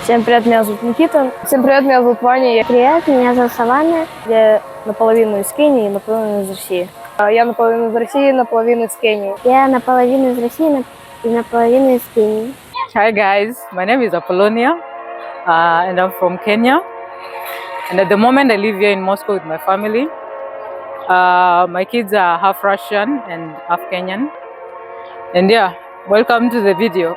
Всем привет, меня зовут Никита. Всем привет, меня зовут Ваня. Привет, меня зовут Savannah. Я наполовину из Кении и наполовину из России. Я наполовину из России, наполовину из Кении. Я наполовину из России и наполовину из Кении. Hi guys, my name is Appolonia and I'm from Kenya. And at the moment I live here in Moscow with my family. My kids are half Russian and half Kenyan. And yeah, welcome to the video.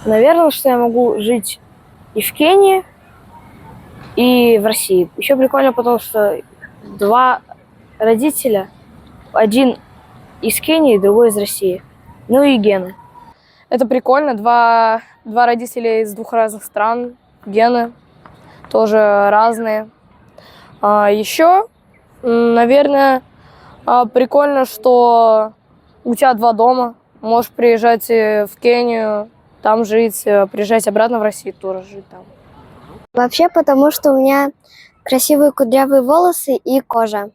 Наверное, что я могу жить и в Кении, и в России. Еще прикольно, потому что два родителя, один из Кении, другой из России. Ну и гены. Это прикольно, два родителя из двух разных стран, гены тоже разные. Еще, наверное, прикольно, что у тебя два дома. Можешь приезжать в Кению, там жить, приезжать обратно в Россию, тоже жить там. Вообще, потому что у меня красивые кудрявые волосы и кожа.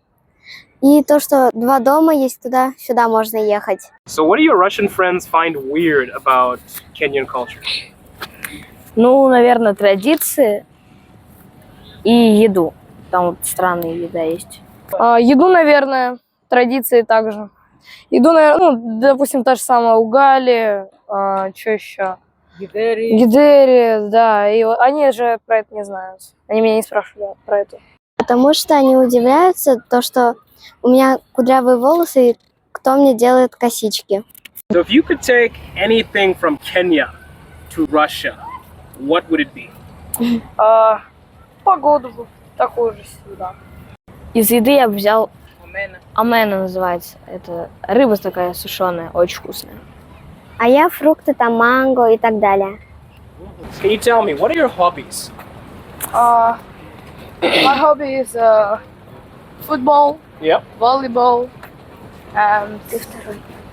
И то, что два дома есть, туда-сюда можно ехать. So what do your Russian friends find weird about Kenyan culture? Ну, наверное, традиции и еду. Там вот странная еда есть. Еду, наверное, традиции также. Еду, наверное, ну, допустим, та же самая угали, что еще? Гидери, да. И они же про это не знают. Они меня не спрашивали про это. Потому что они удивляются, то, что у меня кудрявые волосы, и кто мне делает косички. So if you could take anything from Kenya to Russia, what would it be? Погоду такую же всегда. Из еды я бы взял омена называется. Это рыба такая сушеная, очень вкусная. А я фрукты, там манго и так далее. Can you tell me, what are your hobbies? My hobby is football, Yep. volleyball, and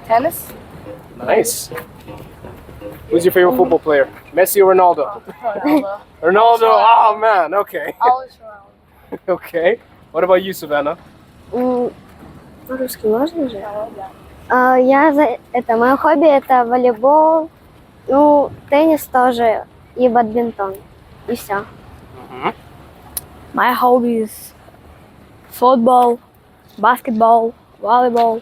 tennis. Nice. Who's your favorite football player? Messi or Ronaldo? Ronaldo. Ronaldo, oh man, okay. Always Ronaldo. Okay. What about you, Savannah? По-русски можно же? Мое хобби это волейбол, ну, теннис тоже и бадминтон. И все. My hobby is football, basketball, volleyball.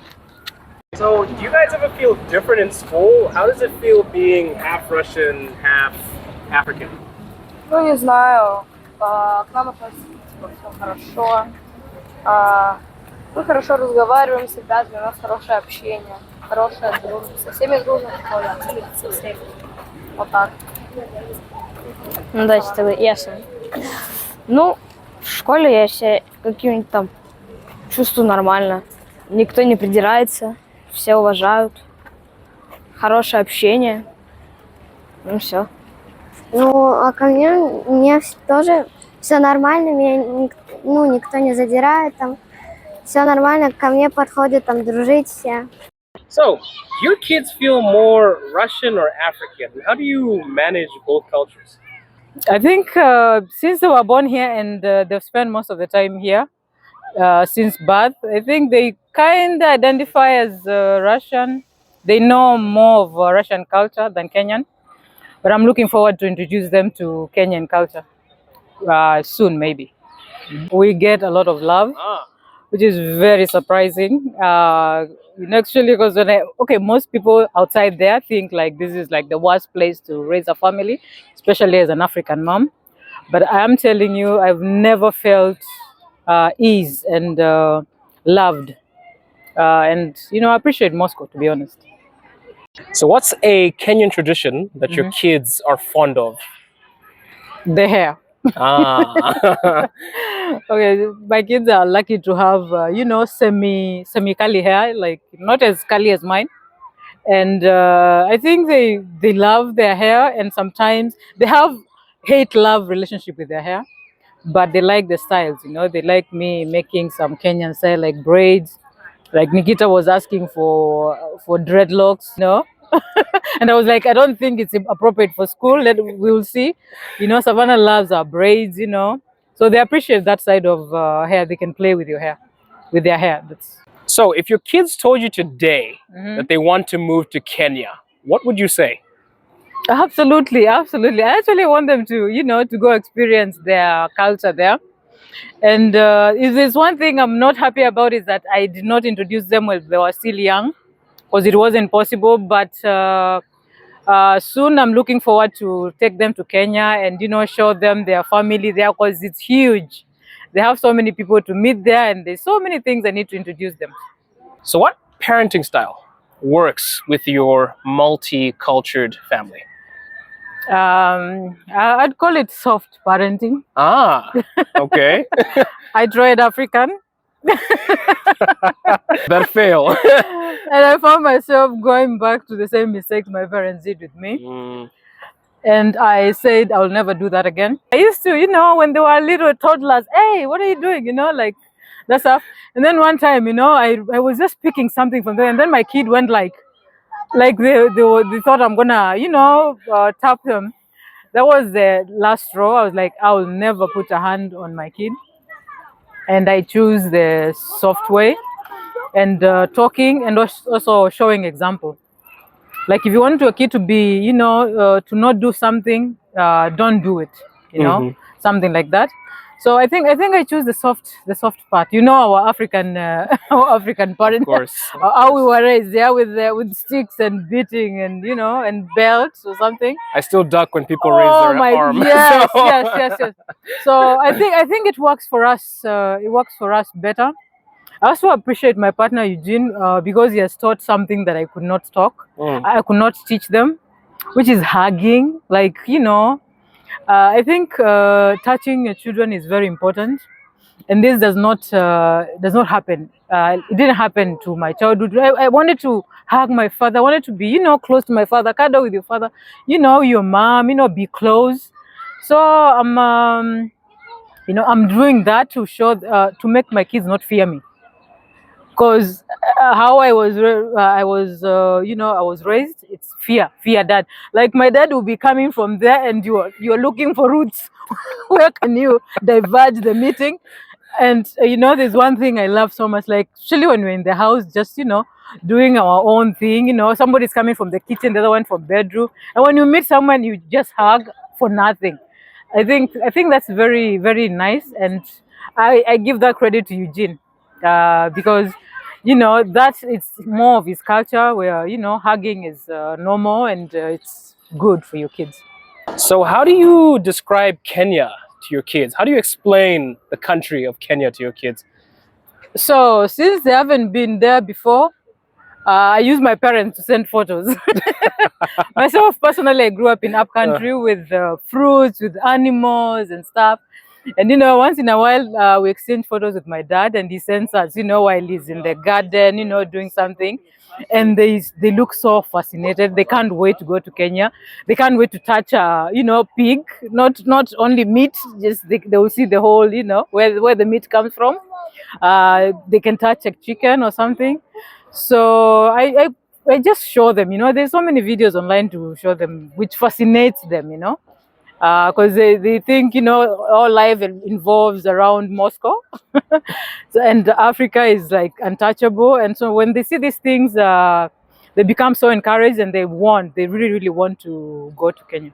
So, do you guys ever feel different in school? How does it feel being half Russian, half African? Ну, не знаю, к нам относятся все хорошо. Мы хорошо разговариваем с ребятами, у нас хорошее общение, хорошая дружба. Со всеми дружно, абсолютно со всеми. Вот так. Ну, дальше тогда ясно. Ну, в школе я себя каким-нибудь там чувствую нормально. Никто не придирается, все уважают. Хорошее общение. Ну, все. Ну, а ко мне тоже все нормально, меня никто не задирает, там все нормально, ко мне подходят там дружить все. So, do your kids feel more Russian or African? How do you manage both cultures? I think since they were born here and they've spent most of the time here since birth, I think they kind of identify as Russian. They know more of Russian culture than Kenyan. But I'm looking forward to introduce them to Kenyan culture soon, maybe. We get a lot of love, which is very surprising. Actually, because most people outside there think like this is like the worst place to raise a family, especially as an African mom. But I'm telling you, I've never felt ease and loved. And, I appreciate Moscow, to be honest. So, what's a Kenyan tradition that your kids are fond of? The hair. Okay, my kids are lucky to have, semi curly hair, like not as curly as mine. And I think they love their hair, and sometimes they have hate-love relationship with their hair. but they like the styles, you know. They like me making some Kenyan style, like braids. Like Nikita was asking for dreadlocks, you know. And I was like, I don't think it's appropriate for school. We'll see. You know, Savannah loves our braids, you know. So they appreciate that side of hair. They can play with your hair, with their hair. So if your kids told you today that they want to move to Kenya, what would you say? Absolutely, absolutely. I actually want them to, you know, to go experience their culture there. And if there's one thing I'm not happy about is that I did not introduce them when they were still young, because it wasn't possible. But soon I'm looking forward to take them to Kenya and, you know, show them their family there, because it's huge. They have so many people to meet there, and there's so many things I need to introduce them. So what parenting style works with your multicultural family? I'd call it soft parenting. Ah, okay. I tried African. That fail. And I found myself going back to the same mistakes my parents did with me. And I said, I'll never do that again. I used to, you know, when they were little toddlers, hey, what are you doing? You know, like that stuff. And then one time, you know, I was just picking something from there. And then my kid went like they thought I'm gonna, you know, tap him. That was the last straw. I was like, I will never put a hand on my kid. And I choose the soft way and talking, and also showing example. Like if you want your kid to be, you know, to not do something, don't do it, you know, something like that. So I think I choose the soft part. You know, our African parents, Of course. How we were raised, yeah, with sticks and beating and, you know, and belts or something. I still duck when people raise their arm. Yes, yes. So I think it works for us. It works for us better. I also appreciate my partner Eugene because he has taught something that I could not talk. I could not teach them, which is hugging. Like, you know, I think touching your children is very important, and this does not happen. It didn't happen to my childhood. I wanted to hug my father. I wanted to be, you know, close to my father, cuddle with your father, you know, your mom, you know, be close. So you know, I'm doing that to show to make my kids not fear me. Because how I was you know, I was raised, it's fear dad. Like my dad will be coming from there and you're looking for routes. Where can you diverge the meeting? And you know, there's one thing I love so much, like especially when we're in the house, just, you know, doing our own thing, you know, somebody's coming from the kitchen, the other one from bedroom, and when you meet someone, you just hug for nothing. I think that's very, very nice, and I give that credit to Eugene because, you know, that it's more of his culture where, you know, hugging is normal, and it's good for your kids. So how do you describe Kenya to your kids? How do you explain the country of Kenya to your kids? So since they haven't been there before, I use my parents to send photos. Myself personally, I grew up in upcountry with fruits, with animals and stuff. And, you know, once in a while, we exchange photos with my dad, and he sends us, you know, while he's in the garden, you know, doing something. And they look so fascinated. They can't wait to go to Kenya. They can't wait to touch, you know, pig, not only meat, just they will see the whole, you know, where the meat comes from. They can touch a chicken or something. So I just show them, you know, there's so many videos online to show them, which fascinates them, you know. Because they think, you know, all life involves around Moscow. So, and Africa is like untouchable. And so when they see these things, they become so encouraged, and they really, really want to go to Kenya.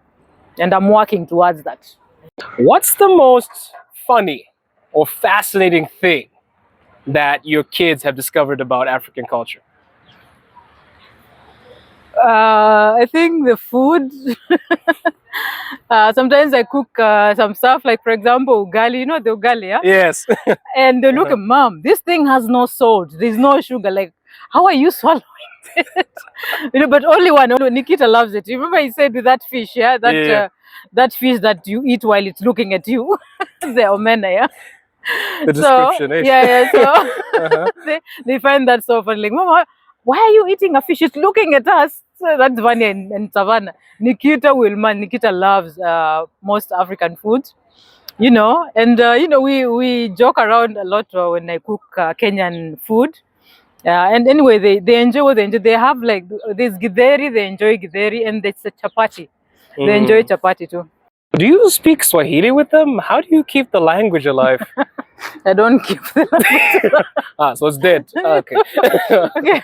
And I'm working towards that. What's the most funny or fascinating thing that your kids have discovered about African culture? I think the food. Sometimes I cook some stuff, like, for example, ugali. You know the ugali, yeah? Yes. And they look at, Mom, this thing has no salt. There's no sugar. Like, how are you swallowing it? You know, but only one. Nikita loves it. Remember he said with that fish, yeah? That fish that you eat while it's looking at you. The omena, yeah? The description, eh? Yeah. So they find that so funny. Like, Mama, why are you eating a fish? It's looking at us. So that's Vanya and Savannah. Nikita loves most African foods. you know, and we joke around a lot when I cook Kenyan food. And anyway, they enjoy what they enjoy. They have like this githeri, they enjoy githeri, and it's a chapati. They enjoy chapati too. Do you speak Swahili with them? How do you keep the language alive? I don't keep the language. So it's dead. Okay. Okay.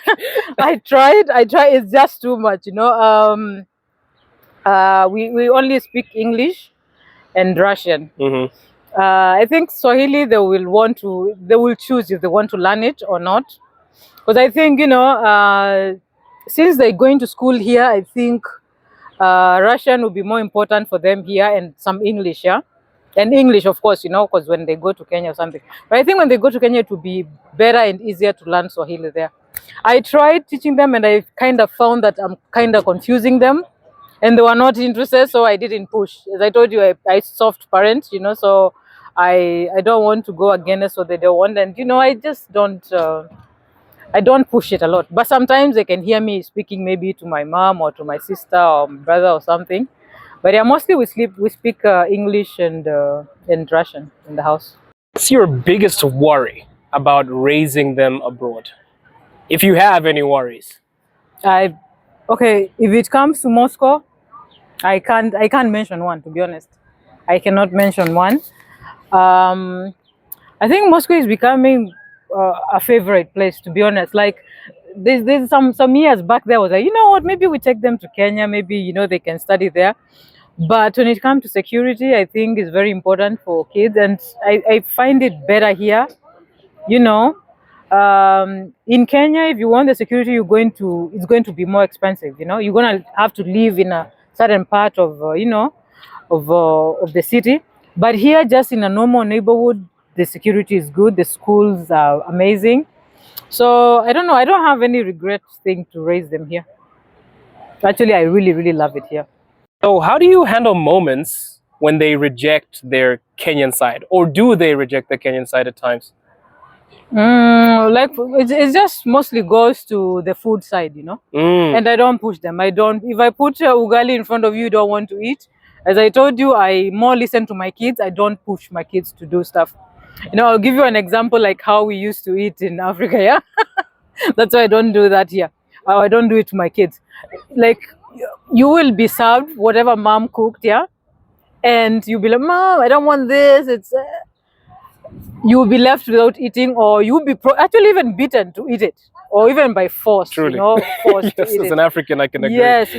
I tried. It's just too much, you know. We only speak English and Russian. I think Swahili they will choose if they want to learn it or not. Because I think, you know, since they're going to school here, I think Russian will be more important for them here, and some English, yeah? And English, of course, you know, because when they go to Kenya or something. But I think when they go to Kenya, it will be better and easier to learn Swahili there. I tried teaching them, and I kind of found that I'm kind of confusing them, and they were not interested, so I didn't push. As I told you, I soft parent, you know, so I don't want to go against what they don't want, and, you know, I just don't... I don't push it a lot, but sometimes they can hear me speaking maybe to my mom or to my sister or my brother or something. But yeah, mostly we speak English and Russian in the house. What's your biggest worry about raising them abroad? If you have any worries. Okay, if it comes to Moscow, I can't mention one, to be honest. I cannot mention one. I think Moscow is becoming a favorite place, to be honest. Like there's some years back there I was like, you know what, maybe we take them to Kenya, maybe, you know, they can study there. But when it comes to security, I think it's very important for kids, and I find it better here, you know. In Kenya, if you want the security, it's going to be more expensive, you know. You're going to have to live in a certain part of you know, of the city. But here, just in a normal neighborhood, the security is good, the schools are amazing. So I don't know, I don't have any regrets thing to raise them here. Actually, I really, really love it here. So how do you handle moments when they reject their Kenyan side? Or do they reject the Kenyan side at times? Like it just mostly goes to the food side, you know. And I don't push them. If I put ugali in front of you, you don't want to eat. As I told you, I more listen to my kids. I don't push my kids to do stuff. You know, I'll give you an example like how we used to eat in Africa, yeah? That's why I don't do that here. I don't do it to my kids. Like, you will be served whatever mom cooked, yeah? And you'll be like, Mom, I don't want this. You will be left without eating, or you'll be actually even beaten to eat it, or even by force. Truly. You know, forced Yes, to eat as it. an African, I can agree. Yes.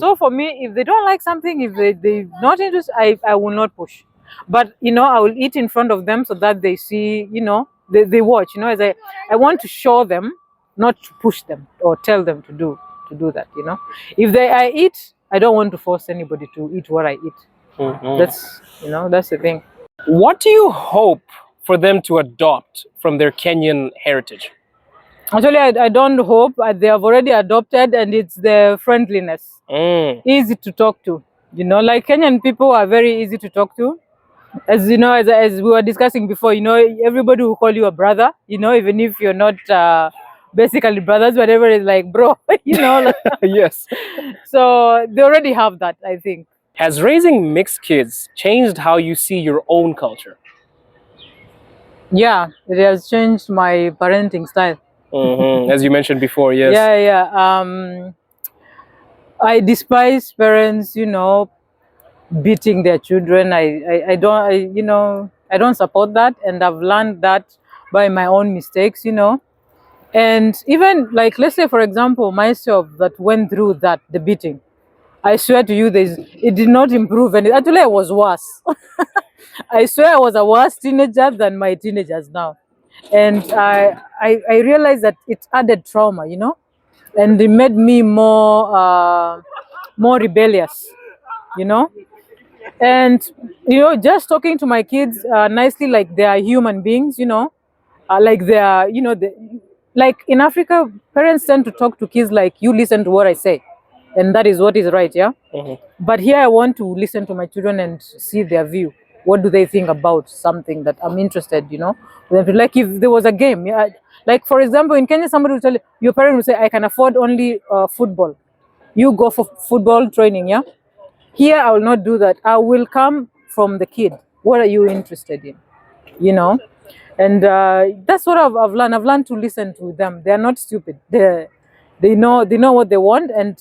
So for me, if they don't like something, if they're not interested, I will not push. But, you know, I will eat in front of them so that they see, you know, they watch, you know, as I want to show them, not to push them or tell them to do that, you know. If I eat, I don't want to force anybody to eat what I eat. That's, you know, that's the thing. What do you hope for them to adopt from their Kenyan heritage? Actually, I don't hope. They have already adopted, and it's the friendliness. Easy to talk to. You know, like Kenyan people are very easy to talk to. As you know, as we were discussing before, you know, everybody will call you a brother, you know, even if you're not basically brothers, whatever, is like, bro, you know. Like, Yes. So they already have that, I think. Has raising mixed kids changed how you see your own culture? Yeah, it has changed my parenting style. As you mentioned before, yes. Yeah. I despise parents, you know, beating their children. I don't support that, and I've learned that by my own mistakes, you know. And even like, let's say for example, myself that went through the beating, I swear to you, it did not improve, and actually I was worse. I swear I was a worse teenager than my teenagers now, and I realized that it added trauma, you know, and it made me more rebellious, you know. And, you know, just talking to my kids nicely, like they are human beings, you know, like they are, you know, like in Africa, parents tend to talk to kids like, you listen to what I say, and that is what is right, yeah. But here I want to listen to my children and see their view. What do they think about something that I'm interested, you know? Like if there was a game, yeah, like for example, in Kenya, somebody will tell you, your parent will say, I can afford only football. You go for football training, yeah? Here, I will not do that. I will come from the kid. what are you interested in, you know? And that's what I've learned. I've learned to listen to them. They're not stupid. They know what they want, and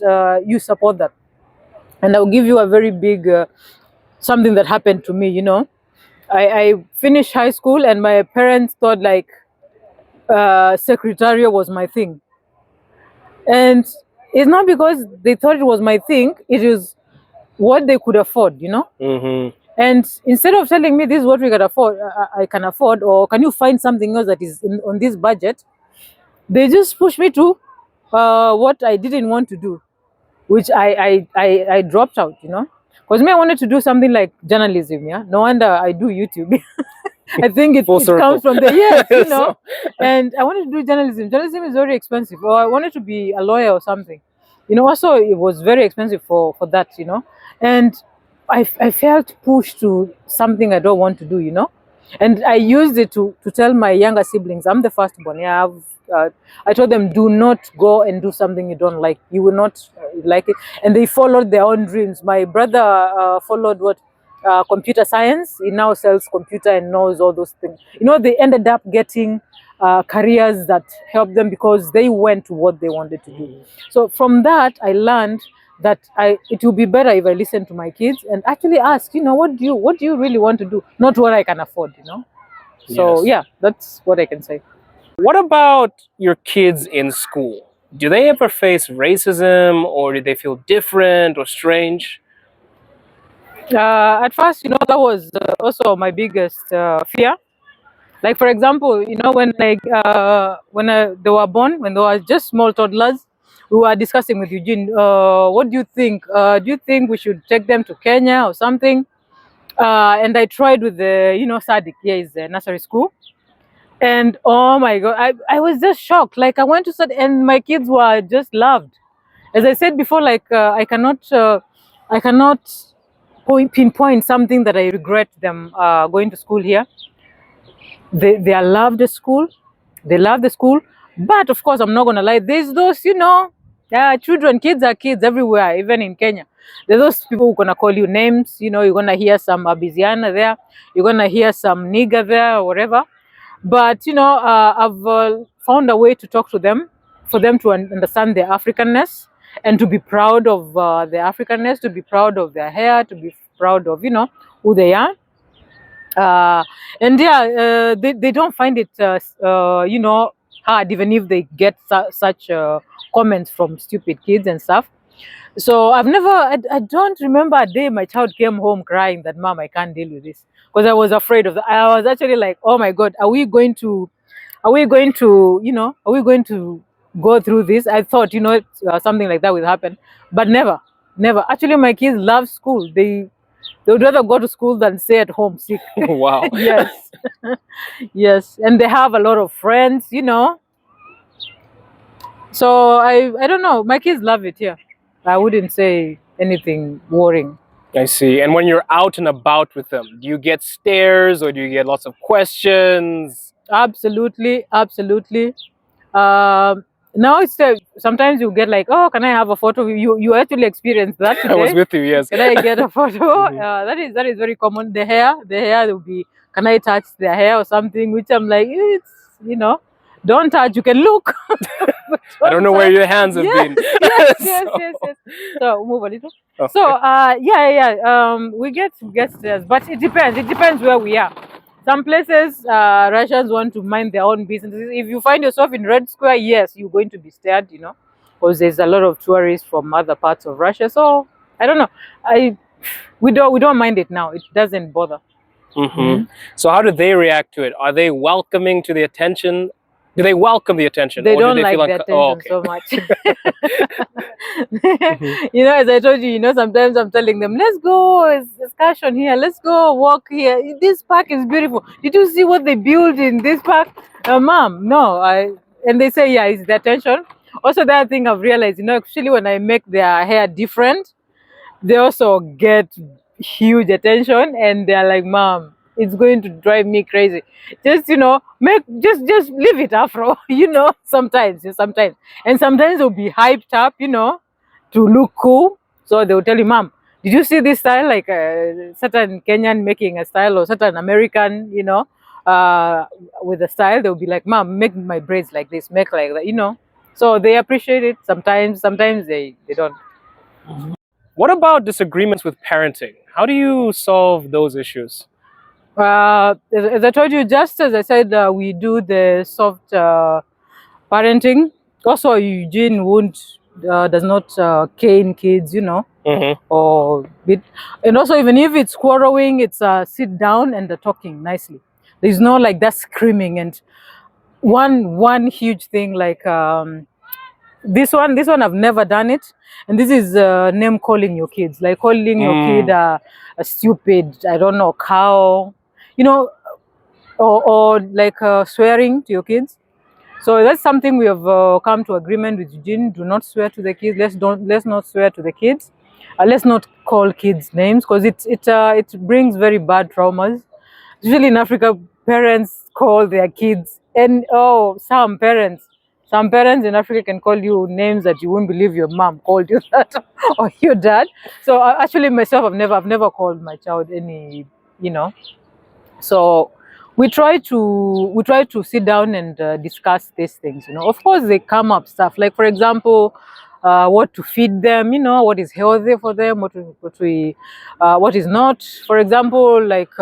you support that. And I'll give you a very big something that happened to me. You know, I finished high school, and my parents thought like secretariat was my thing, and it's not because they thought it was my thing. It is what they could afford. You know. Mm-hmm. And instead of telling me this is what we can afford, I can afford, or can you find something else that is on this budget, they just push me to what I didn't want to do, which I dropped out, you know, because me I wanted to do something like journalism. Yeah, no wonder I do YouTube. I think it comes from there. Yes, you know. And I wanted to do journalism. Journalism is very expensive. Or I wanted to be a lawyer or something. You know, also it was very expensive for that, you know. And I felt pushed to something I don't want to do, you know. And I used it to tell my younger siblings, I'm the firstborn. Yeah, I told them, do not go and do something you don't like. You will not like it. And they followed their own dreams. My brother followed computer science. He now sells computer and knows all those things. You know, they ended up getting careers that helped them because they went to what they wanted to do. So from that, I learned that it will be better if I listen to my kids and actually ask, you know, what do you really want to do, not what I can afford, you know. So yeah, that's what I can say. What about your kids in school? Do they ever face racism, or do they feel different or strange? At first, you know, that was also my biggest fear. Like, for example, you know, when they were born, when they were just small toddlers, we were discussing with Eugene, what do you think? Do you think we should take them to Kenya or something? And I tried with the, you know, Sadiq, here is the nursery school. And oh my God, I was just shocked. Like, I went to Sadiq and my kids were just loved. As I said before, like, I cannot pinpoint something that I regret them going to school here. They are loved at school. They love the school. But of course, I'm not going to lie. There's those, you know, children, kids are kids everywhere, even in Kenya. There's those people who are going to call you names. You know, you're going to hear some Abiziana there. You're going to hear some nigger there or whatever. But, you know, I've found a way to talk to them, for them to understand their Africanness and to be proud of their Africanness, to be proud of their hair, to be proud of, you know, who they are. And yeah, they don't find it, you know, hard, even if they get such comments from stupid kids and stuff. So I don't remember a day my child came home crying that, Mom, I can't deal with this, because I was afraid of that. I was actually like, oh my God, are we going to, you know, are we going to go through this? I thought, you know, something like that would happen, but never. Actually, my kids love school. They would rather go to school than stay at home sick. Wow. Yes. Yes. And they have a lot of friends, you know. So I don't know. My kids love it here. I wouldn't say anything worrying. I see. And when you're out and about with them, do you get stares or do you get lots of questions? Absolutely. Now it's sometimes you get like, oh, can I have a photo? You actually experienced that today. I was with you, yes. Can I get a photo? That is very common. The hair will be, can I touch their hair or something? Which I'm like, it's, you know, don't touch. You can look. I don't know where your hands have been. Yes. So move a little. Okay. So we get stares, but it depends. It depends where we are. Some places, Russians want to mind their own business. If you find yourself in Red Square, yes, you're going to be stared, you know, because there's a lot of tourists from other parts of Russia. So I don't know. We don't mind it now. It doesn't bother. Mm-hmm. So how do they react to it? Are they welcoming to the attention? Do they welcome the attention? They don't like the attention so much. You know, as I told you, you know, sometimes I'm telling them, let's go, it's excursion here, let's go walk here. This park is beautiful. Did you see what they built in this park? Mom, no. And they say, yeah, it's the attention. Also, the other thing I've realized, you know, actually when I make their hair different, they also get huge attention, and they're like, Mom, it's going to drive me crazy. Just, you know, just leave it afro, you know, sometimes. And sometimes they'll be hyped up, you know, to look cool. So they'll tell you, Mom, did you see this style? Like certain Kenyan making a style or certain American, with a style, they'll be like, Mom, make my braids like this, make like that, So they appreciate it sometimes, sometimes they don't. What about disagreements with parenting? How do you solve those issues? As I told you, just as I said, we do the soft parenting. Also, Eugene does not cane kids, or bit. And also, even if it's quarreling, it's sit down and talking nicely. There's no like that screaming. And one huge thing, like this one I've never done it, and this is name calling your kids, like calling your kid a stupid, I don't know, cow, or like swearing to your kids. So that's something we have come to agreement with Eugene. Do not swear to the kids. Let's not swear to the kids. Let's not call kids names, because it brings very bad traumas. Usually in Africa, parents call their kids, and some parents in Africa can call you names that you wouldn't believe your mom called you that, or your dad. So actually, myself, I've never called my child any, So we try to sit down and discuss these things. Of course, they come up stuff like, for example, what to feed them. What is healthy for them, what is not. For example, like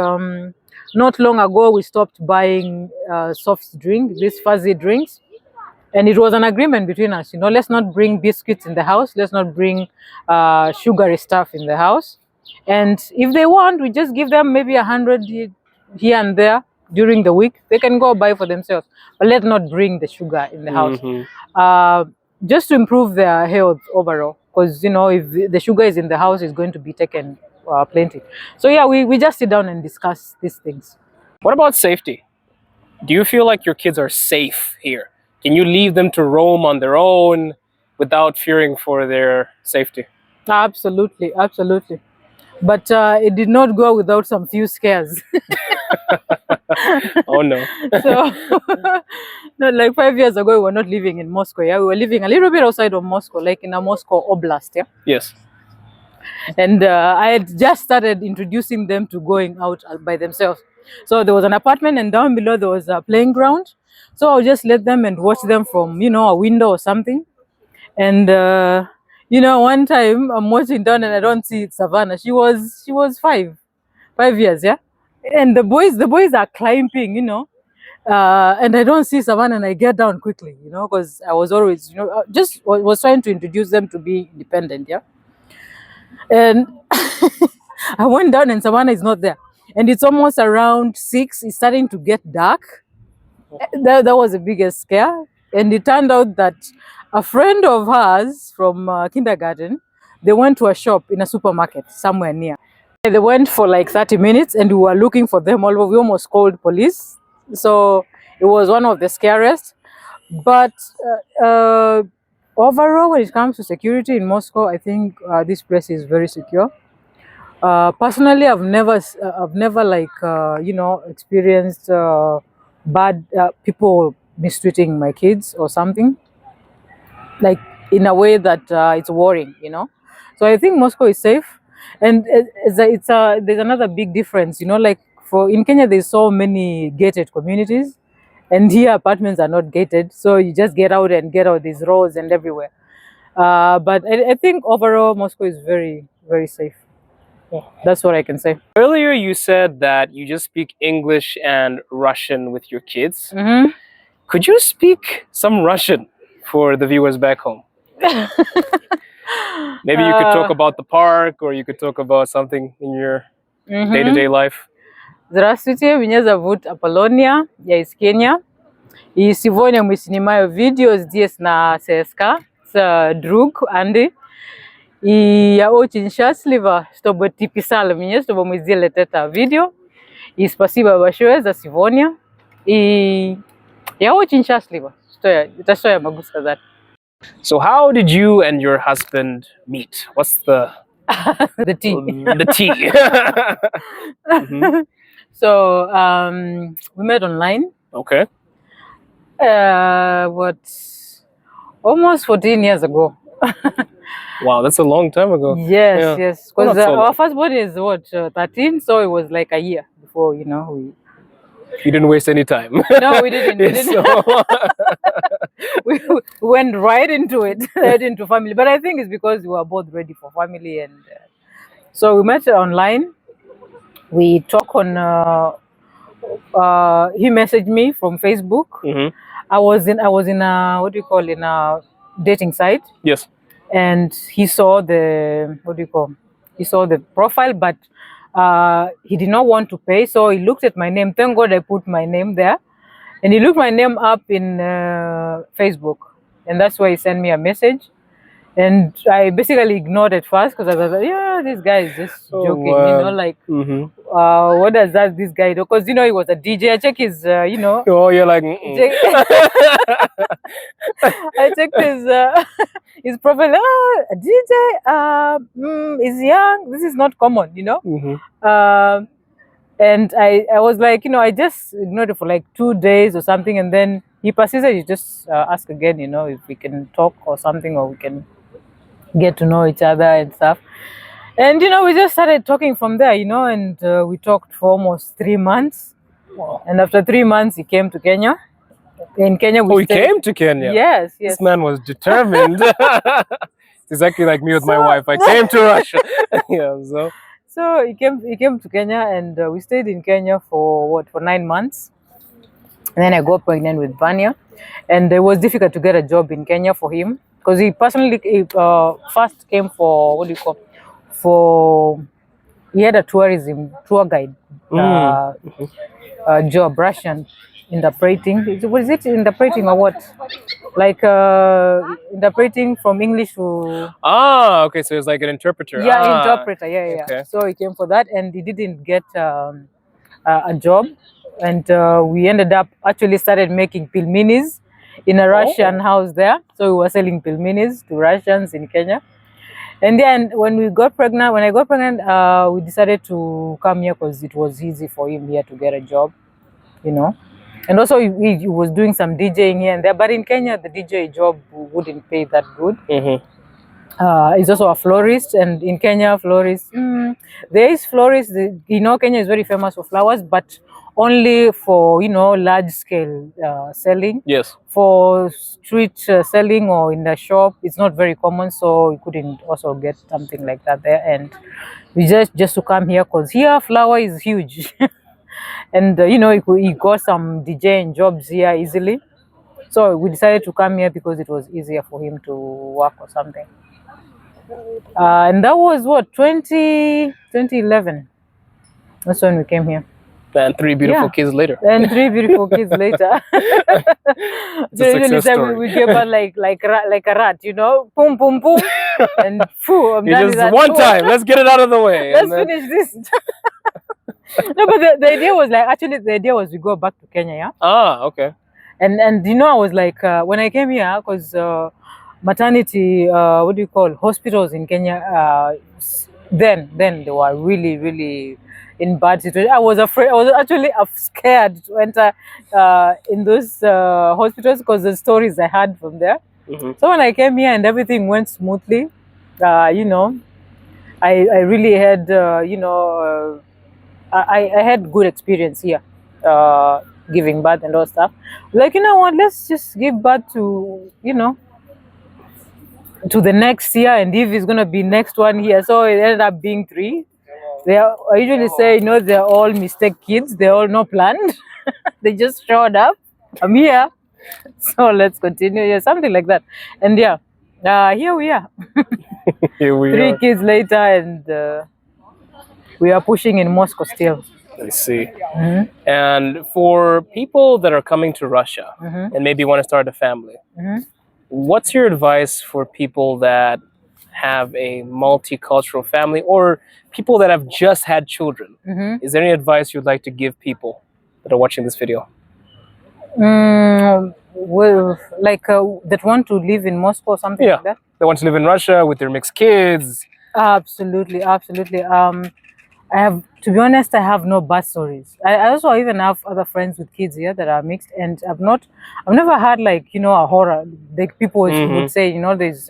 not long ago, we stopped buying soft drink, these fuzzy drinks. And it was an agreement between us, let's not bring biscuits in the house. Let's not bring sugary stuff in the house. And if they want, we just give them maybe 100 here and there during the week. They can go buy for themselves. But let's not bring the sugar in the house. Just to improve their health overall. Because, if the sugar is in the house, it's going to be taken plenty. So, yeah, we just sit down and discuss these things. What about safety? Do you feel like your kids are safe here? Can you leave them to roam on their own without fearing for their safety? Absolutely, absolutely. But it did not go without some few scares. Oh no. So, no, like 5 years ago, we were not living in Moscow. Yeah, we were living a little bit outside of Moscow, like in a Moscow Oblast. Yeah. Yes. And I had just started introducing them to going out by themselves. So there was an apartment, and down below there was a playing ground. So I'll just let them and watch them from, a window or something. And, one time I'm watching down and I don't see Savannah. She was 5 years, yeah. And the boys are climbing, and I don't see Savannah, and I get down quickly, because I was always, just was trying to introduce them to be independent, yeah. And I went down and Savannah is not there. And it's almost around 6. It's starting to get dark. That was the biggest scare. And it turned out that a friend of hers from kindergarten, they went to a shop in a supermarket somewhere near. They went for like 30 minutes and we were looking for them all over. We almost called police. So it was one of the scariest. But overall, when it comes to security in Moscow, I think this place is very secure. Personally, I've never experienced bad people mistreating my kids or something, like in a way that it's worrying, So I think Moscow is safe, and there's another big difference, like in Kenya there's so many gated communities, and here apartments are not gated, so you just get out these roads and everywhere. But I think overall Moscow is very, very safe. That's what I can say. Earlier you said that you just speak English and Russian with your kids. Mm-hmm. Could you speak some Russian for the viewers back home? Maybe you could talk about the park, or you could talk about something in your day-to-day life. Здравствуйте, меня зовут Appolonia, я из Кения. И сегодня мы снимаем видео здесь на ЦСКА с друг Анди. И я очень счастлива, чтобы ты писала мне, чтобы мы сделали это видео. И спасибо большое за сегодня. И я очень счастлива, что я могу сказать. So how did you and your husband meet? What's the tea? The tea. So we met online. Okay. Almost 14 years ago. Wow, that's a long time ago. Yes, Yeah. yes. Well, Because not so long. our firstborn is what 13, so it was like a year before we. You didn't waste any time. No, we didn't. We Yes, didn't. so- We went right into it, right into family. But I think it's because we were both ready for family, and so we met online. We talk on. He messaged me from Facebook. Mhm. I was in a, what do you call, in a dating site, Yes. and he saw the, what do you call, he saw the profile, but he did not want to pay, so he looked at my name. Thank God I put my name there, and he looked my name up in Facebook, and that's why he sent me a message. And I basically ignored it first because I was like, yeah, this guy is just Oh, joking, wow. like, Mhm. what does this guy do? Because, he was a DJ. I check his, Oh, you're like. Mm-mm. I checked his profile. A DJ, is young. This is not common, Mhm. And I was like, I just ignored it for like 2 days or something, and then he persisted. He just asked again, if we can talk or something, or we can get to know each other and stuff. And we just started talking from there, and we talked for almost 3 months. Wow. And after 3 months, he came to Kenya. In Kenya, we Oh, he stayed. came to Kenya. Yes, yes. This man was determined. It's exactly like me with my wife. I came to Russia. Yeah. So he came to Kenya, and we stayed in Kenya for 9 months. And then I got pregnant with Vanya, and it was difficult to get a job in Kenya for him because he personally first came for, what do you call, he had a tour guide job, Russian interpreting. Was it interpreting or what? Like interpreting from English to. Ah, okay. So it's like an interpreter. Yeah, interpreter. Yeah. okay. So he came for that, and he didn't get a job, and we ended up actually started making pilminis in a Russian house there. So we were selling pilminis to Russians in Kenya. And then when I got pregnant, we decided to come here because it was easy for him here to get a job, And also he was doing some DJing here and there, but in Kenya the DJ job wouldn't pay that good. Mm-hmm. He's also a florist, and in Kenya, there is florist. Kenya is very famous for flowers, but only for large scale selling. Yes. For street selling or in the shop, it's not very common, so we couldn't also get something like that there. And we just to come here because here flower is huge, and he got some DJing jobs here easily. So we decided to come here because it was easier for him to work or something. And that was 2011. That's when we came here. And 3 beautiful kids later. And 3 beautiful kids later. It's a success story. We came out like a rat, boom, boom, boom, and phew, I'm You done with just that. one time. Let's get it out of the way. Let's finish this. No, but the idea was we go back to Kenya, yeah. Ah, okay. And I was like, when I came here, because maternity, hospitals in Kenya, then they were really, really in bad situation. I was afraid. I was actually scared to enter in those hospitals because the stories I had from there. Mm-hmm. So when I came here and everything went smoothly, I really had, I had good experience here, giving birth and all stuff. Like, what, let's just give birth to, to the next year, and if it's going to be next one here. So it ended up being 3. I usually say, they're all mistake kids. They're all not planned. They just showed up. I'm here. So let's continue. Yeah, something like that. And here we are. Here we 3 are. kids later, and we are pushing in Moscow still. I see. Mm-hmm. And for people that are coming to Russia and maybe want to start a family, what's your advice for people that have a multicultural family or people that have just had children? Is there any advice you'd like to give people that are watching this video? Well, like that want to live in Moscow or something like that? They want to live in Russia with their mixed kids. Absolutely. To be honest, I have no bad stories. I also even have other friends with kids here that are mixed, and I've never had like, a horror. Like people would say, there's,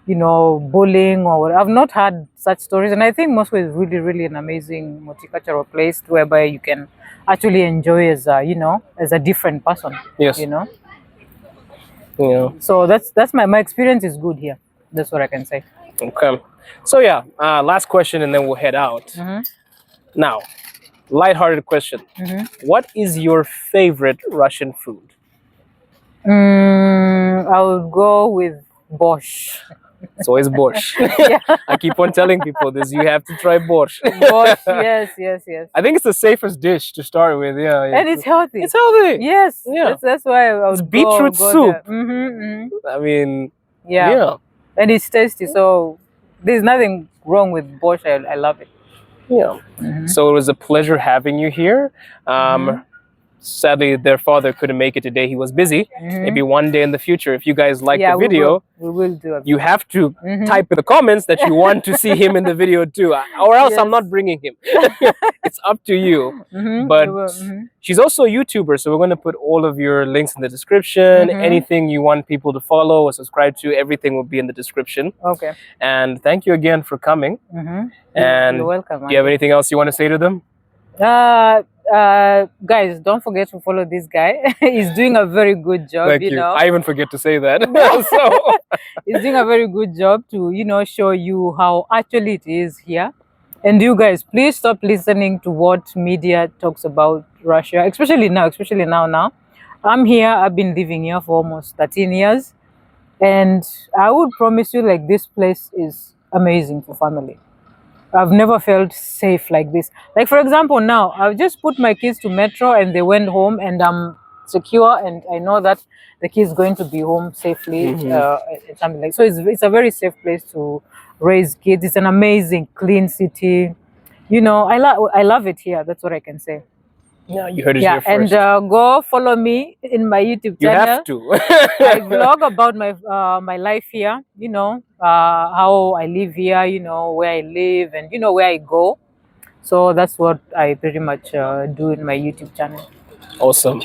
bullying or whatever. I've not had such stories, and I think Moscow is really, really an amazing multicultural place whereby you can actually enjoy as a different person. Yes. So that's my experience is good here. That's what I can say. Okay. So yeah, last question and then we'll head out. Now, lighthearted question. What is your favorite Russian food? I would go with borscht. It's always borscht. I keep on telling people this. You have to try borscht. Borscht, yes. I think it's the safest dish to start with. Yeah. And it's healthy. It's healthy. Yes. Yeah. That's why I would beetroot soup. I mean, yeah. And it's tasty. So there's nothing wrong with borscht. I love it. Yeah. So it was a pleasure having you here. Sadly, their father couldn't make it today. He was busy. Maybe one day in the future, if you guys like the video, we will do it. You have to type in the comments that you want to see him in the video too, or else I'm not bringing him. It's up to you. But she's also a YouTuber, so we're going to put all of your links in the description. Anything you want people to follow or subscribe to, everything will be in the description. Okay. And thank you again for coming. And you're welcome. Do you have anything else you want to say to them? Guys, don't forget to follow this guy. He's doing a very good job. Thank you. I even forget to say that. He's doing a very good job to show you how actually it is here. And you guys, please stop listening to what media talks about Russia, especially now. I'm here. I've been living here for almost 13 years, and I would promise you, like, this place is amazing for family. I've never felt safe like this. Like, for example, now I've just put my kids to metro and they went home, and I'm secure, and I know that the kids going to be home safely. Something like so. It's a very safe place to raise kids. It's an amazing, clean city. I love it here. That's what I can say. Yeah, you heard it here first. And go follow me in my YouTube channel. You have to. I vlog about my life here, how I live here, where I live, and where I go. So that's what I pretty much do in my YouTube channel. Awesome.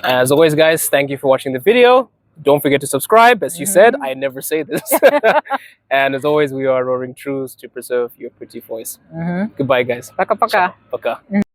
As always, guys, thank you for watching the video. Don't forget to subscribe. As you said, I never say this. And as always, we are roaring truths to preserve your pretty voice. Goodbye, guys. Paka paka. Paka.